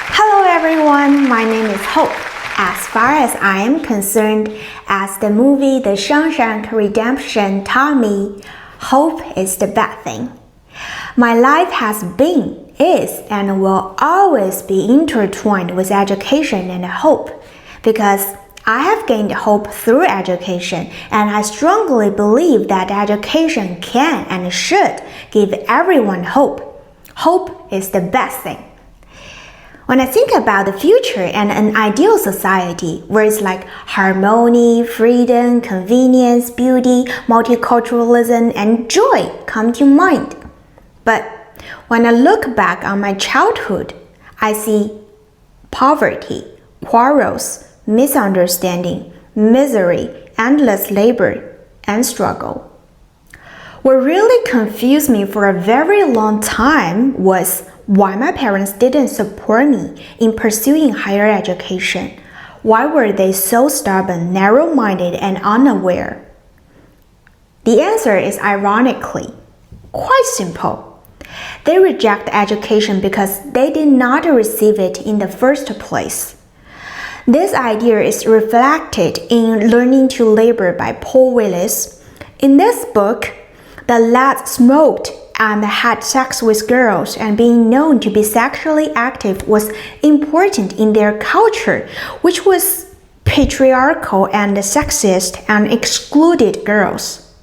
Hello everyone, my name is Hope. As far as I am concerned, as the movie The Shawshank Redemption taught me, hope is the best thing. My life has been, is, and will always be intertwined with education and hope, because I have gained hope through education, and I strongly believe that education can and should give everyone hope. Hope is the best thing. When I think about the future and an ideal society, words like harmony, freedom, convenience, beauty, multiculturalism, and joy come to mind. But when I look back on my childhood, I see poverty, quarrels, misunderstanding, misery, endless labor, and struggle. What really confused me for a very long time was why my parents didn't support me in pursuing higher education. Why were they so stubborn, narrow-minded, and unaware? The answer is ironically quite simple. They reject education because they did not receive it in the first place. This idea is reflected in Learning to Labor by Paul Willis. In this book, the lads smoked and had sex with girls, and being known to be sexually active was important in their culture, which was patriarchal and sexist and excluded girls.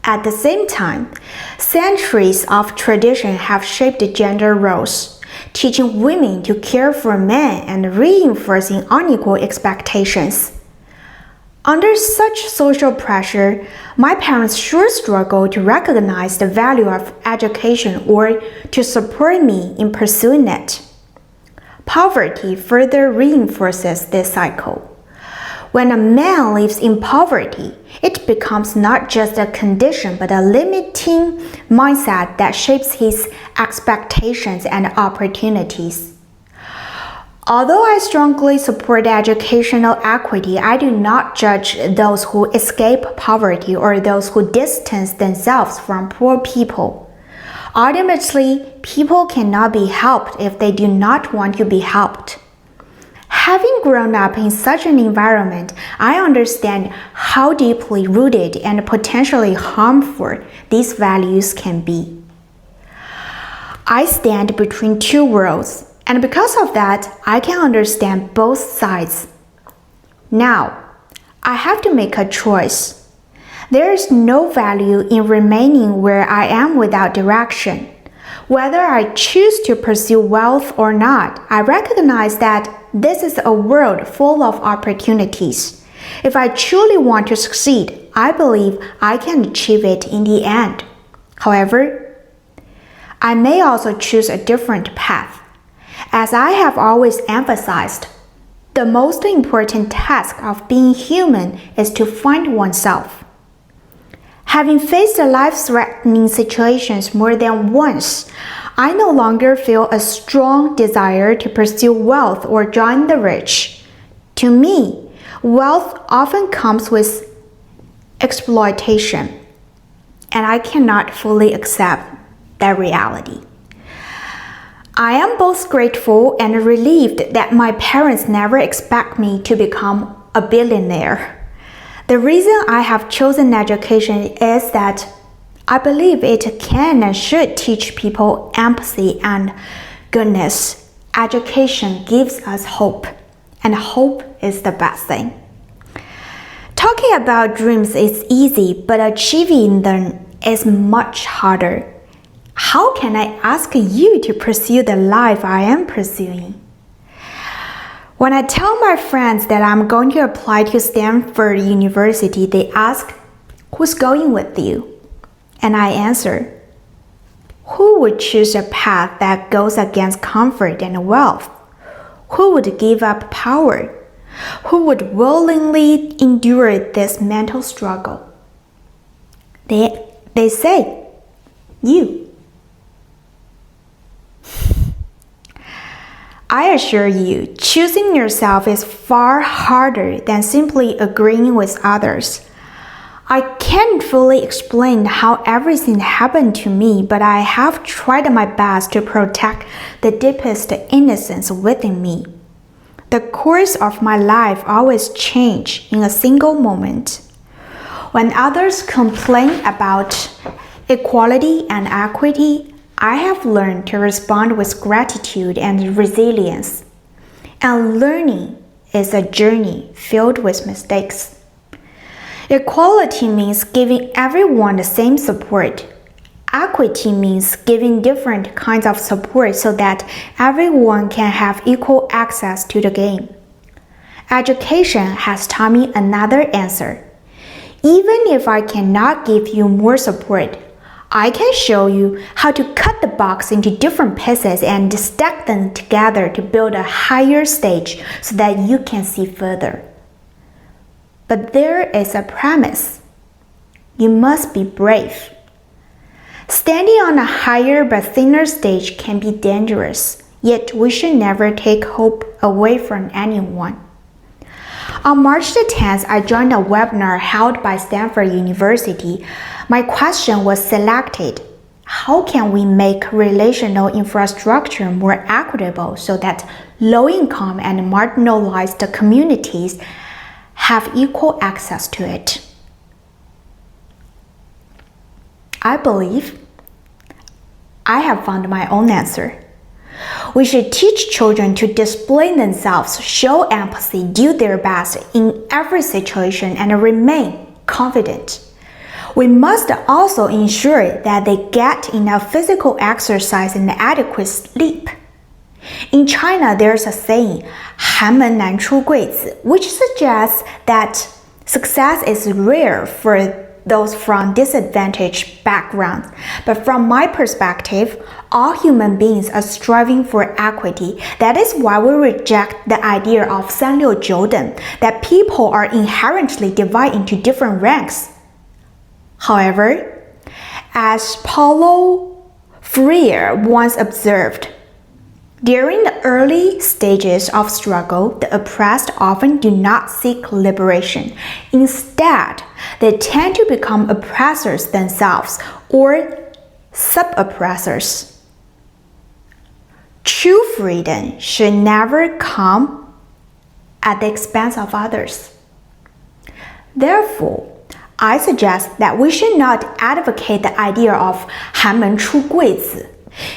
At the same time, centuries of tradition have shaped gender roles, teaching women to care for men and reinforcing unequal expectations. Under such social pressure, my parents sure struggled to recognize the value of education or to support me in pursuing it. Poverty further reinforces this cycle. When a man lives in poverty, it becomes not just a condition but a limiting mindset that shapes his expectations and opportunities. Although I strongly support educational equity, I do not judge those who escape poverty or those who distance themselves from poor people. Ultimately, people cannot be helped if they do not want to be helped. Having grown up in such an environment, I understand how deeply rooted and potentially harmful these values can be. I stand between two worlds. And because of that, I can understand both sides. Now, I have to make a choice. There is no value in remaining where I am without direction. Whether I choose to pursue wealth or not, I recognize that this is a world full of opportunities. If I truly want to succeed, I believe I can achieve it in the end. However, I may also choose a different path. As I have always emphasized, the most important task of being human is to find oneself. Having faced life-threatening situations more than once, I no longer feel a strong desire to pursue wealth or join the rich. To me, wealth often comes with exploitation, and I cannot fully accept that reality. I am both grateful and relieved that my parents never expect me to become a billionaire. The reason I have chosen education is that I believe it can and should teach people empathy and goodness. Education gives us hope, and hope is the best thing. Talking about dreams is easy, but achieving them is much harder. How can I ask you to pursue the life I am pursuing? When I tell my friends that I'm going to apply to Stanford University, they ask, "Who's going with you?" And I answer, "Who would choose a path that goes against comfort and wealth? Who would give up power? Who would willingly endure this mental struggle?" They say, "You." I assure you, choosing yourself is far harder than simply agreeing with others. I can't fully explain how everything happened to me, but I have tried my best to protect the deepest innocence within me. The course of my life always changed in a single moment. When others complain about equality and equity, I have learned to respond with gratitude and resilience. And learning is a journey filled with mistakes. Equality means giving everyone the same support. Equity means giving different kinds of support so that everyone can have equal access to the game. Education has taught me another answer. Even if I cannot give you more support, I can show you how to cut the box into different pieces and stack them together to build a higher stage so that you can see further. But there is a premise. You must be brave. Standing on a higher but thinner stage can be dangerous, yet we should never take hope away from anyone. On March the 10th, I joined a webinar held by Stanford University. My question was selected: how can we make relational infrastructure more equitable so that low-income and marginalized communities have equal access to it? I believe I have found my own answer. We should teach children to display themselves, show empathy, do their best in every situation, and remain confident. We must also ensure that they get enough physical exercise and adequate sleep. In China, there's a saying, 寒门难出贵子, which suggests that success is rare for those from disadvantaged backgrounds. But from my perspective, all human beings are striving for equity. That is why we reject the idea of 三六九等, that people are inherently divided into different ranks. However, as Paulo Freire once observed, during the early stages of struggle, the oppressed often do not seek liberation. Instead, they tend to become oppressors themselves or sub-oppressors. True freedom should never come at the expense of others. Therefore, I suggest that we should not advocate the idea of 寒门出贵子.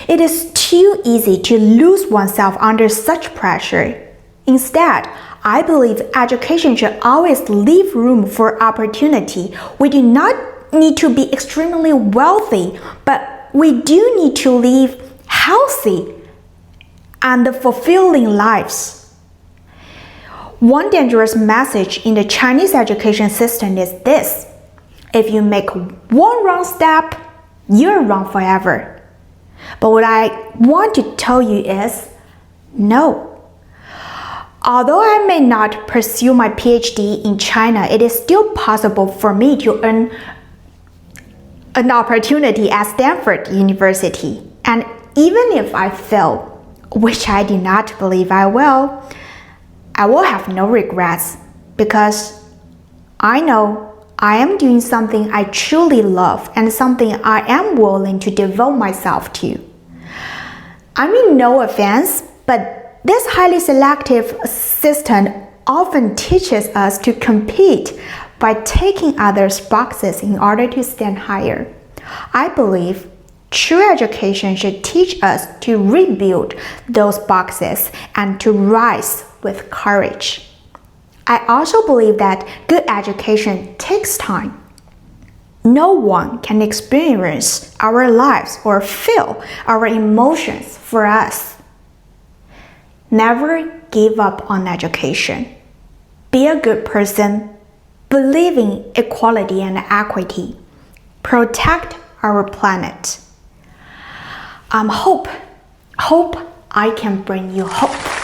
It is too easy to lose oneself under such pressure. Instead, I believe education should always leave room for opportunity. We do not need to be extremely wealthy, but we do need to live healthy and fulfilling lives. One dangerous message in the Chinese education system is this: if you make one wrong step, you're wrong forever. But what I want to tell you is, no. Although I may not pursue my PhD in China, it is still possible for me to earn an opportunity at Stanford University. And even if I fail, which I do not believe I will have no regrets, because I know I am doing something I truly love and something I am willing to devote myself to. I mean no offense, but this highly selective system often teaches us to compete by taking others' boxes in order to stand higher. I believe true education should teach us to rebuild those boxes and to rise with courage. I also believe that good education takes time. No one can experience our lives or feel our emotions for us. Never give up on education. Be a good person. Believe in equality and equity. Protect our planet. Hope I can bring you hope.